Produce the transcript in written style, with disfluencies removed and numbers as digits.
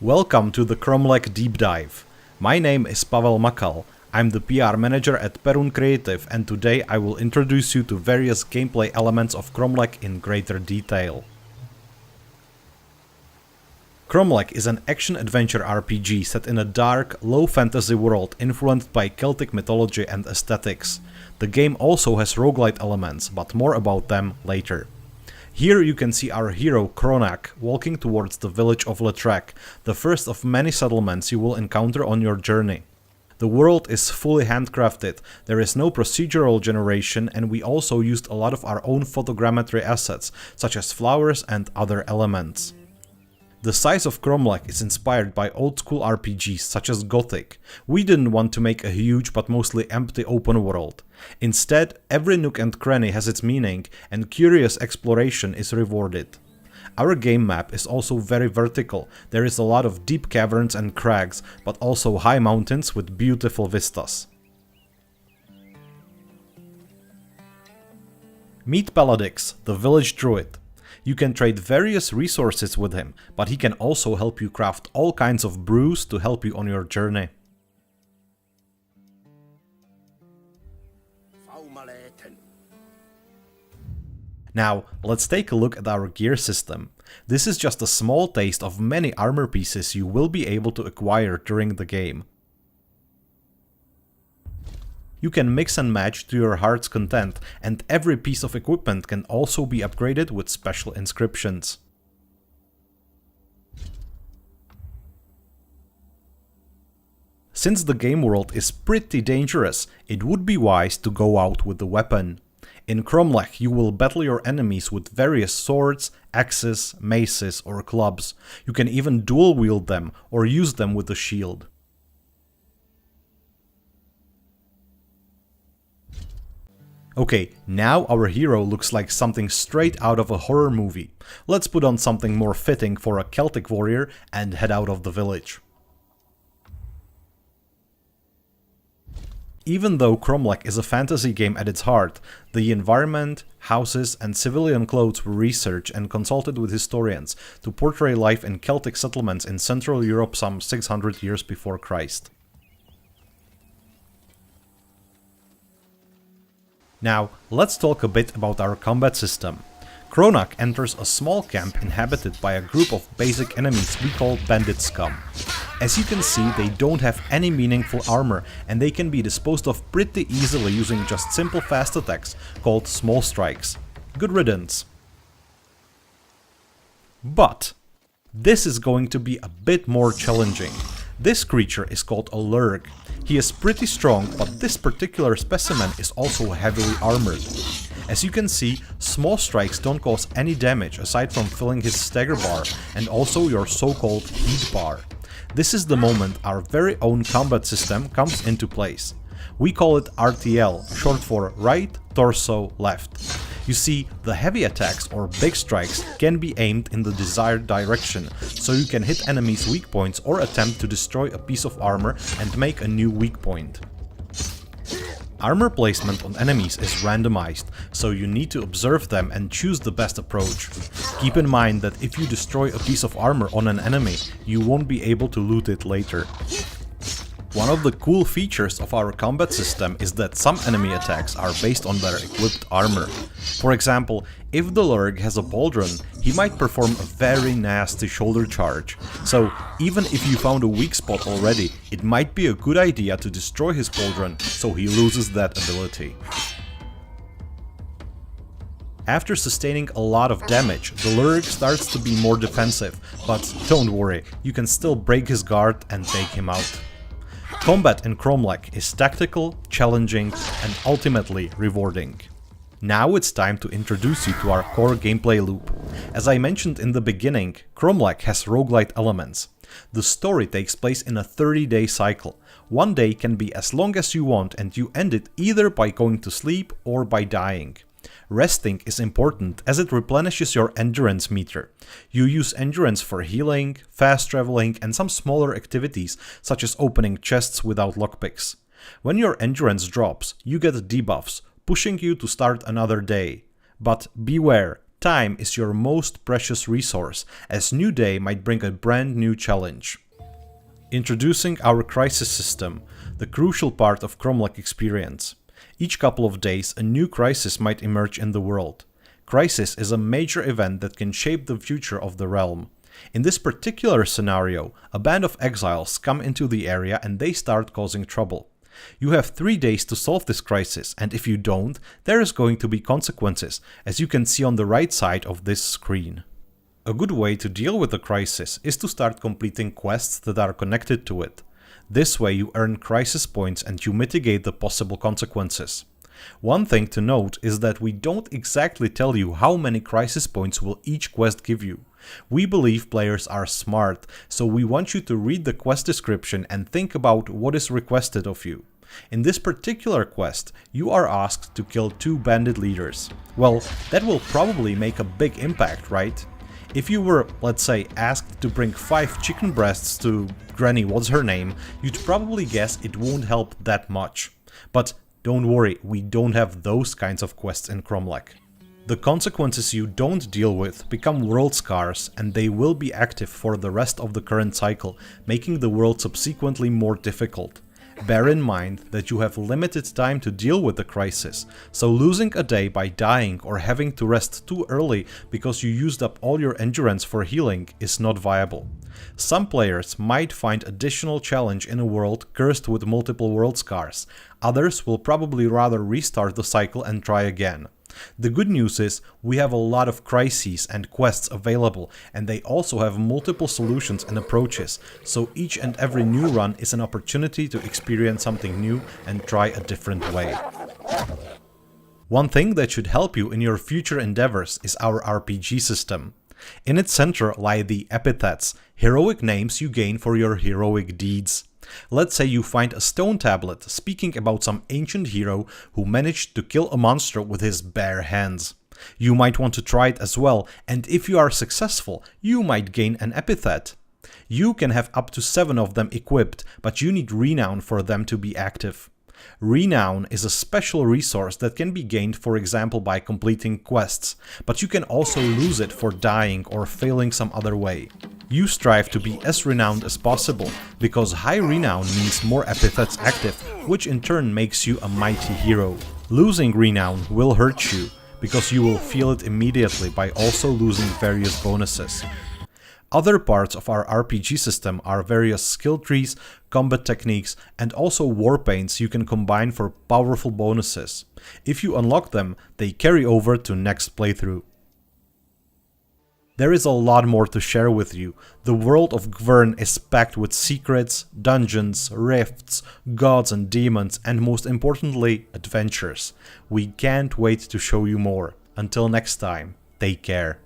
Welcome to the Kromlech Deep Dive. My name is Pavel Makal. I'm the PR manager at Perun Creative, and today I will introduce you to various gameplay elements of Kromlech in greater detail. Kromlech is an action-adventure RPG set in a dark, low-fantasy world influenced by Celtic mythology and aesthetics. The game also has roguelite elements, but more about them later. Here you can see our hero Kromlech walking towards the village of Letrek, the first of many settlements you will encounter on your journey. The world is fully handcrafted, there is no procedural generation, and we also used a lot of our own photogrammetry assets, such as flowers and other elements. The size of Kromlech is inspired by old-school RPGs such as Gothic. We didn't want to make a huge but mostly empty open world. Instead, every nook and cranny has its meaning, and curious exploration is rewarded. Our game map is also very vertical. There is a lot of deep caverns and crags, but also high mountains with beautiful vistas. Meet Paladix, the village druid. You can trade various resources with him, but he can also help you craft all kinds of brews to help you on your journey. Now, let's take a look at our gear system. This is just a small taste of many armor pieces you will be able to acquire during the game. You can mix and match to your heart's content, and every piece of equipment can also be upgraded with special inscriptions. Since the game world is pretty dangerous, it would be wise to go out with a weapon. In Kromlech you will battle your enemies with various swords, axes, maces or clubs. You can even dual wield them or use them with a shield. Okay, now our hero looks like something straight out of a horror movie. Let's put on something more fitting for a Celtic warrior and head out of the village. Even though Kromlech is a fantasy game at its heart, the environment, houses and civilian clothes were researched and consulted with historians to portray life in Celtic settlements in Central Europe some 600 years before Christ. Now, let's talk a bit about our combat system. Kromlech enters a small camp inhabited by a group of basic enemies we call bandit scum. As you can see, they don't have any meaningful armor and they can be disposed of pretty easily using just simple fast attacks called small strikes. Good riddance. But this is going to be a bit more challenging. This creature is called a lurg. He is pretty strong, but this particular specimen is also heavily armored. As you can see, small strikes don't cause any damage aside from filling his stagger bar and also your so-called heat bar. This is the moment our very own combat system comes into place. We call it RTL, short for right, torso, left. You see, the heavy attacks or big strikes can be aimed in the desired direction, so you can hit enemies' weak points or attempt to destroy a piece of armor and make a new weak point. Armor placement on enemies is randomized, so you need to observe them and choose the best approach. Keep in mind that if you destroy a piece of armor on an enemy, you won't be able to loot it later. One of the cool features of our combat system is that some enemy attacks are based on their equipped armor. For example, if the lurg has a pauldron, he might perform a very nasty shoulder charge. So even if you found a weak spot already, it might be a good idea to destroy his pauldron so he loses that ability. After sustaining a lot of damage, the lurg starts to be more defensive, but don't worry, you can still break his guard and take him out. Combat in Kromlech is tactical, challenging, and ultimately rewarding. Now it's time to introduce you to our core gameplay loop. As I mentioned in the beginning, Kromlech has roguelite elements. The story takes place in a 30-day cycle. One day can be as long as you want and you end it either by going to sleep or by dying. Resting is important as it replenishes your endurance meter. You use endurance for healing, fast traveling and some smaller activities such as opening chests without lockpicks. When your endurance drops, you get debuffs, pushing you to start another day. But beware, Time is your most precious resource, as new day might bring a brand new challenge. Introducing our Crisis system, the crucial part of Kromlech experience. Each couple of days, a new crisis might emerge in the world. Crisis is a major event that can shape the future of the realm. In this particular scenario, a band of exiles come into the area and they start causing trouble. You have 3 days to solve this crisis, and if you don't, there is going to be consequences, as you can see on the right side of this screen. A good way to deal with the crisis is to start completing quests that are connected to it. This way you earn crisis points and you mitigate the possible consequences. One thing to note is that we don't exactly tell you how many crisis points will each quest give you. We believe players are smart, so we want you to read the quest description and think about what is requested of you. In this particular quest, you are asked to kill 2 bandit leaders. Well, that will probably make a big impact, right? If you were, let's say, asked to bring 5 chicken breasts to Granny what's her name, you'd probably guess it won't help that much. But don't worry, we don't have those kinds of quests in Kromlech. The consequences you don't deal with become world scars, and they will be active for the rest of the current cycle, making the world subsequently more difficult. Bear in mind that you have limited time to deal with the crisis, so losing a day by dying or having to rest too early because you used up all your endurance for healing is not viable. Some players might find additional challenge in a world cursed with multiple world scars, others will probably rather restart the cycle and try again. The good news is we have a lot of crises and quests available, and they also have multiple solutions and approaches, so each and every new run is an opportunity to experience something new and try a different way. One thing that should help you in your future endeavors is our RPG system. In its center lie the epithets, heroic names you gain for your heroic deeds. Let's say you find a stone tablet speaking about some ancient hero who managed to kill a monster with his bare hands. You might want to try it as well, and if you are successful, you might gain an epithet. You can have up to 7 of them equipped, but you need renown for them to be active. Renown is a special resource that can be gained, for example, by completing quests, but you can also lose it for dying or failing some other way. You strive to be as renowned as possible, because high renown means more epithets active, which in turn makes you a mighty hero. Losing renown will hurt you, because you will feel it immediately by also losing various bonuses. Other parts of our RPG system are various skill trees, combat techniques, and also war paints you can combine for powerful bonuses. If you unlock them, they carry over to next playthrough. There is a lot more to share with you. The world of Gwern is packed with secrets, dungeons, rifts, gods and demons, and most importantly, adventures. We can't wait to show you more. Until next time, take care.